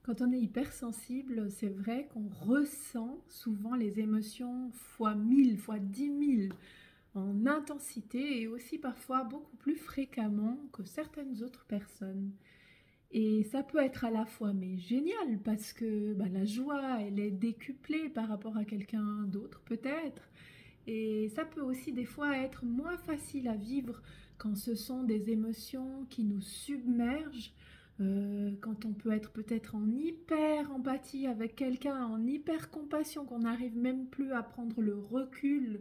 Quand on est hypersensible, c'est vrai qu'on ressent souvent les émotions fois 1000, fois 10 000 en intensité et aussi parfois beaucoup plus fréquemment que certaines autres personnes. Et ça peut être à la fois mais génial parce que la joie, elle est décuplée par rapport à quelqu'un d'autre peut-être. Et ça peut aussi des fois être moins facile à vivre quand ce sont des émotions qui nous submergent, quand on peut être peut-être en hyper empathie avec quelqu'un, en hyper compassion, qu'on n'arrive même plus à prendre le recul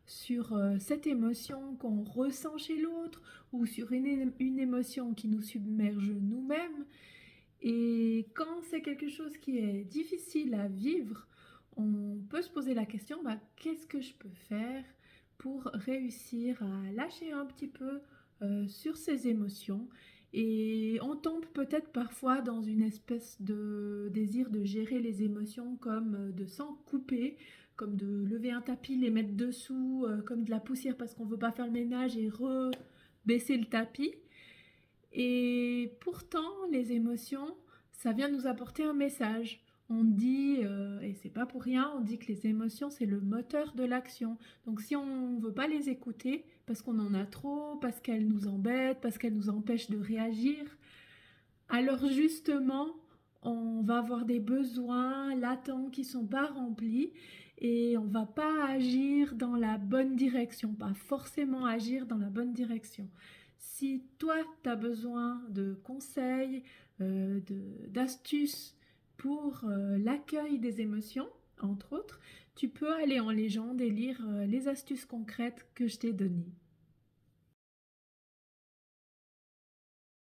sur cette émotion qu'on ressent chez l'autre ou sur une émotion qui nous submerge nous-mêmes. Et quand c'est quelque chose qui est difficile à vivre, on peut se poser la question, qu'est-ce que je peux faire pour réussir à lâcher un petit peu sur ces émotions? Et on tombe peut-être parfois dans une espèce de désir de gérer les émotions comme de s'en couper, comme de lever un tapis, les mettre dessous, comme de la poussière parce qu'on ne veut pas faire le ménage et baisser le tapis. Et pourtant, les émotions, ça vient nous apporter un message. On dit, et c'est pas pour rien, on dit que les émotions, c'est le moteur de l'action. Donc si on ne veut pas les écouter, parce qu'on en a trop, parce qu'elles nous embêtent, parce qu'elles nous empêchent de réagir, alors justement, on va avoir des besoins latents qui sont pas remplis et on va pas agir dans la bonne direction, pas forcément agir dans la bonne direction. Si toi, tu as besoin de conseils, d'astuces pour l'accueil des émotions, entre autres, tu peux aller en légende et lire les astuces concrètes que je t'ai données.